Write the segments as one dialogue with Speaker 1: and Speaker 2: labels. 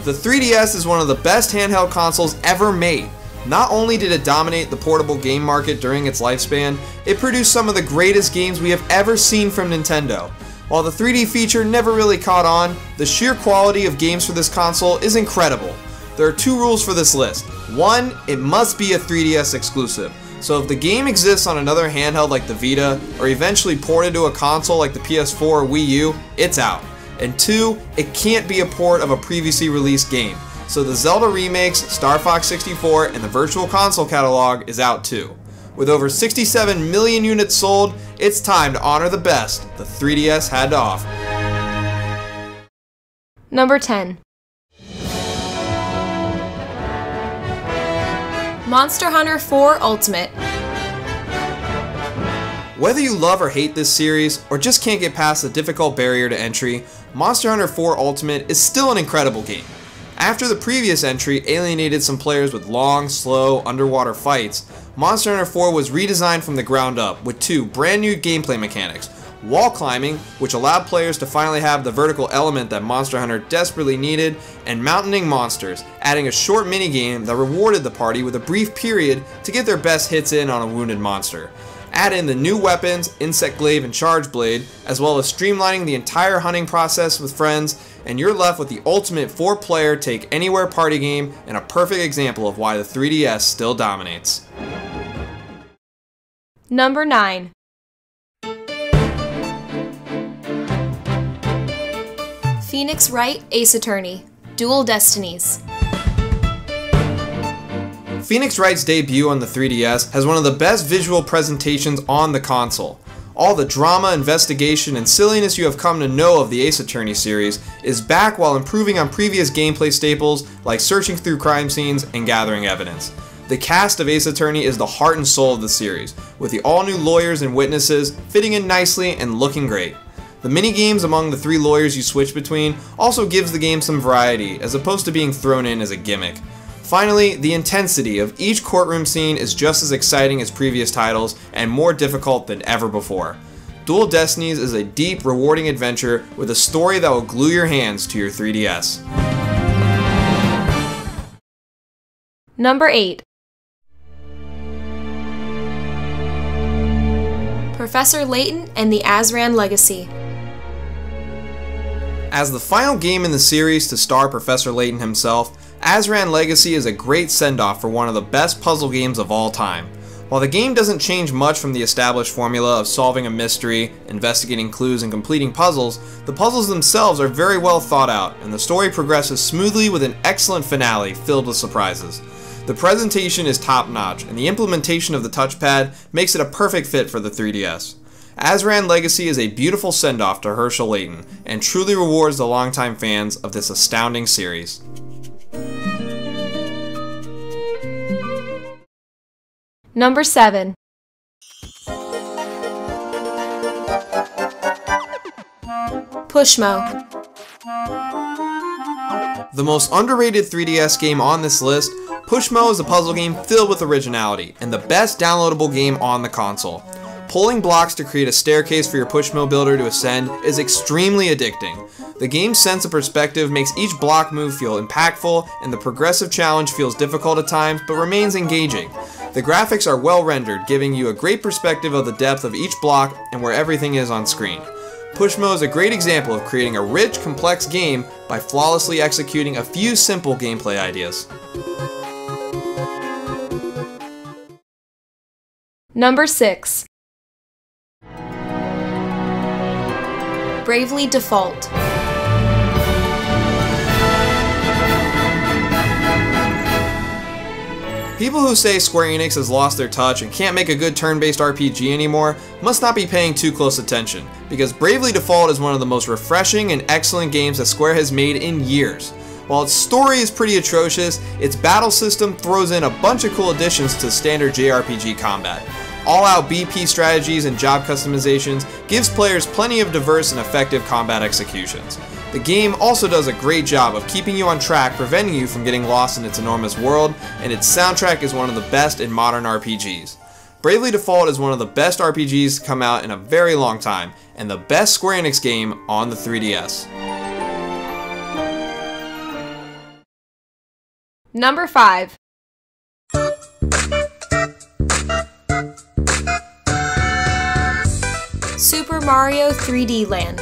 Speaker 1: The 3DS is one of the best handheld consoles ever made. Not only did it dominate the portable game market during its lifespan, it produced some of the greatest games we have ever seen from Nintendo. While the 3D feature never really caught on, the sheer quality of games for this console is incredible. There are 2 rules for this list. 1, it must be a 3DS exclusive. So if the game exists on another handheld like the Vita, or eventually ported to a console like the PS4 or Wii U, it's out. And 2, it can't be a port of a previously released game. So the Zelda remakes, StarFox 64, and the Virtual Console catalog is out too. With over 67 million units sold, it's time to honor the best the 3DS had to offer.
Speaker 2: Number 10. Monster Hunter 4 Ultimate.
Speaker 1: Whether you love or hate this series, or just can't get past the difficult barrier to entry, Monster Hunter 4 Ultimate is still an incredible game. After the previous entry alienated some players with long, slow, underwater fights, Monster Hunter 4 was redesigned from the ground up with 2 brand new gameplay mechanics: wall climbing, which allowed players to finally have the vertical element that Monster Hunter desperately needed, and mountaining monsters, adding a short minigame that rewarded the party with a brief period to get their best hits in on a wounded monster. Add in the new weapons, Insect Glaive and Charge Blade, as well as streamlining the entire hunting process with friends, and you're left with the ultimate 4-player take-anywhere party game and a perfect example of why the 3DS still dominates.
Speaker 2: Number 9. Phoenix Wright Ace Attorney, Dual Destinies.
Speaker 1: Phoenix Wright's debut on the 3DS has one of the best visual presentations on the console. All the drama, investigation, and silliness you have come to know of the Ace Attorney series is back while improving on previous gameplay staples like searching through crime scenes and gathering evidence. The cast of Ace Attorney is the heart and soul of the series, with the all-new lawyers and witnesses fitting in nicely and looking great. The mini-games among the 3 lawyers you switch between also gives the game some variety, as opposed to being thrown in as a gimmick. Finally, the intensity of each courtroom scene is just as exciting as previous titles and more difficult than ever before. Dual Destinies is a deep, rewarding adventure with a story that will glue your hands to your 3DS.
Speaker 2: Number 8. Professor Layton and the Osram Legacy.
Speaker 1: As the final game in the series to star Professor Layton himself, Osram Legacy is a great send-off for one of the best puzzle games of all time. While the game doesn't change much from the established formula of solving a mystery, investigating clues, and completing puzzles, the puzzles themselves are very well thought out, and the story progresses smoothly with an excellent finale filled with surprises. The presentation is top-notch, and the implementation of the touchpad makes it a perfect fit for the 3DS. Osram Legacy is a beautiful send-off to Herschel Layton, and truly rewards the longtime fans of this astounding series.
Speaker 2: Number 7. Pushmo.
Speaker 1: The most underrated 3DS game on this list, Pushmo is a puzzle game filled with originality, and the best downloadable game on the console. Pulling blocks to create a staircase for your Pushmo builder to ascend is extremely addicting. The game's sense of perspective makes each block move feel impactful, and the progressive challenge feels difficult at times but remains engaging. The graphics are well rendered, giving you a great perspective of the depth of each block and where everything is on screen. Pushmo is a great example of creating a rich, complex game by flawlessly executing a few simple gameplay ideas.
Speaker 2: Number 6. Bravely Default.
Speaker 1: People who say Square Enix has lost their touch and can't make a good turn-based RPG anymore must not be paying too close attention, because Bravely Default is one of the most refreshing and excellent games that Square has made in years. While its story is pretty atrocious, its battle system throws in a bunch of cool additions to standard JRPG combat. All-out BP strategies and job customizations gives players plenty of diverse and effective combat executions. The game also does a great job of keeping you on track, preventing you from getting lost in its enormous world, and its soundtrack is one of the best in modern RPGs. Bravely Default is one of the best RPGs to come out in a very long time, and the best Square Enix game on the 3DS.
Speaker 2: Number 5. Super Mario 3D Land.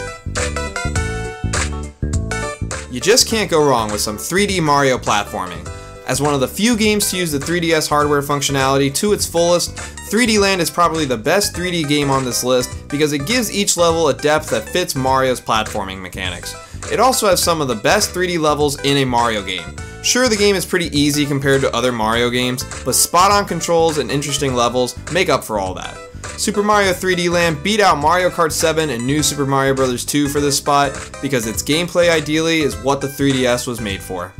Speaker 1: You just can't go wrong with some 3D Mario platforming. As one of the few games to use the 3DS hardware functionality to its fullest, 3D Land is probably the best 3D game on this list because it gives each level a depth that fits Mario's platforming mechanics. It also has some of the best 3D levels in a Mario game. Sure, the game is pretty easy compared to other Mario games, but spot-on controls and interesting levels make up for all that. Super Mario 3D Land beat out Mario Kart 7 and New Super Mario Bros. 2 for this spot because its gameplay ideally is what the 3DS was made for.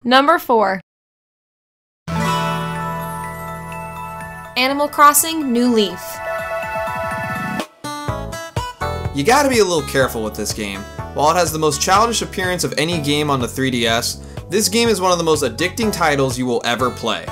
Speaker 2: Number 4. Animal Crossing New Leaf.
Speaker 1: You gotta be a little careful with this game. While it has the most childish appearance of any game on the 3DS, this game is one of the most addicting titles you will ever play.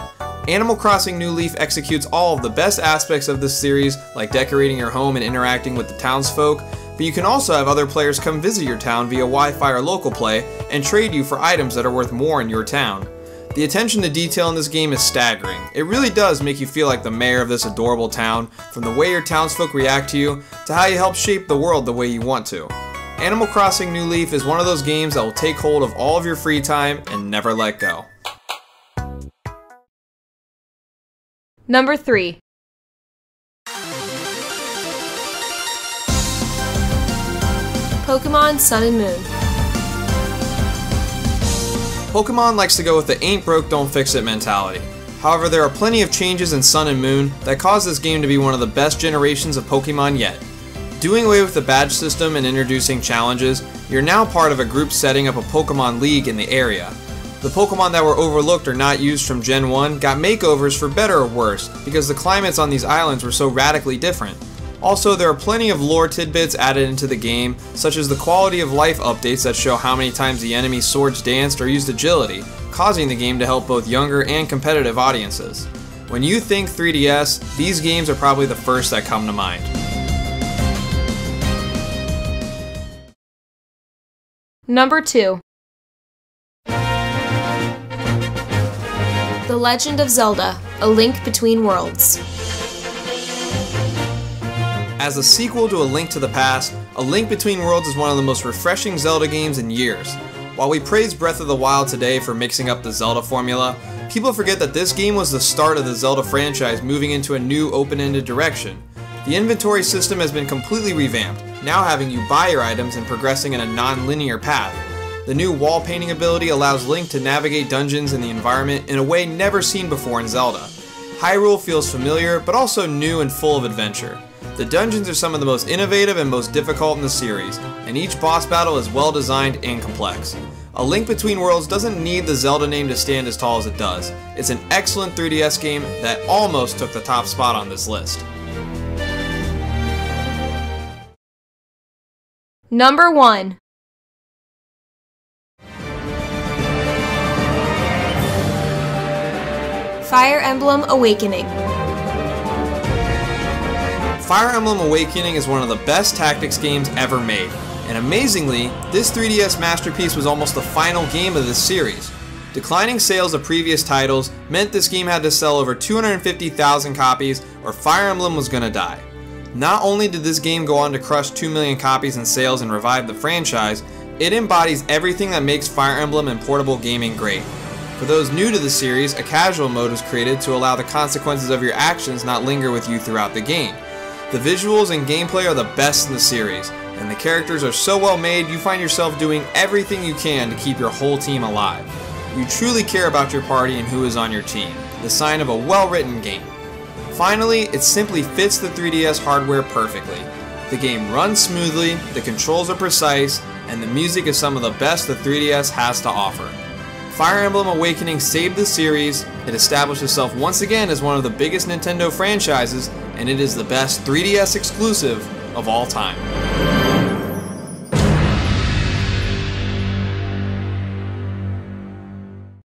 Speaker 1: Animal Crossing New Leaf executes all of the best aspects of this series, like decorating your home and interacting with the townsfolk, but you can also have other players come visit your town via Wi-Fi or local play and trade you for items that are worth more in your town. The attention to detail in this game is staggering. It really does make you feel like the mayor of this adorable town, from the way your townsfolk react to you, to how you help shape the world the way you want to. Animal Crossing New Leaf is one of those games that will take hold of all of your free time and never let go.
Speaker 2: Number 3. Pokemon Sun and Moon.
Speaker 1: Pokemon likes to go with the ain't broke don't fix it mentality. However, there are plenty of changes in Sun and Moon that cause this game to be one of the best generations of Pokemon yet. Doing away with the badge system and introducing challenges, you're now part of a group setting up a Pokemon League in the area. The Pokemon that were overlooked or not used from Gen 1 got makeovers for better or worse because the climates on these islands were so radically different. Also, there are plenty of lore tidbits added into the game, such as the quality of life updates that show how many times the enemy's swords danced or used agility, causing the game to help both younger and competitive audiences. When you think 3DS, these games are probably the first that come to mind.
Speaker 2: Number 2. The Legend of Zelda: A Link Between Worlds.
Speaker 1: As a sequel to A Link to the Past, A Link Between Worlds is one of the most refreshing Zelda games in years. While we praise Breath of the Wild today for mixing up the Zelda formula, people forget that this game was the start of the Zelda franchise moving into a new open-ended direction. The inventory system has been completely revamped, now having you buy your items and progressing in a non-linear path. The new wall painting ability allows Link to navigate dungeons and the environment in a way never seen before in Zelda. Hyrule feels familiar, but also new and full of adventure. The dungeons are some of the most innovative and most difficult in the series, and each boss battle is well designed and complex. A Link Between Worlds doesn't need the Zelda name to stand as tall as it does. It's an excellent 3DS game that almost took the top spot on this list.
Speaker 2: Number 1. Fire Emblem Awakening.
Speaker 1: Fire Emblem Awakening is one of the best tactics games ever made, and amazingly, this 3DS masterpiece was almost the final game of this series. Declining sales of previous titles meant this game had to sell over 250,000 copies or Fire Emblem was gonna die. Not only did this game go on to crush 2 million copies in sales and revive the franchise, it embodies everything that makes Fire Emblem and portable gaming great. For those new to the series, a casual mode was created to allow the consequences of your actions not linger with you throughout the game. The visuals and gameplay are the best in the series, and the characters are so well made you find yourself doing everything you can to keep your whole team alive. You truly care about your party and who is on your team, the sign of a well-written game. Finally, it simply fits the 3DS hardware perfectly. The game runs smoothly, the controls are precise, and the music is some of the best the 3DS has to offer. Fire Emblem Awakening saved the series, it established itself once again as one of the biggest Nintendo franchises, and it is the best 3DS exclusive of all time.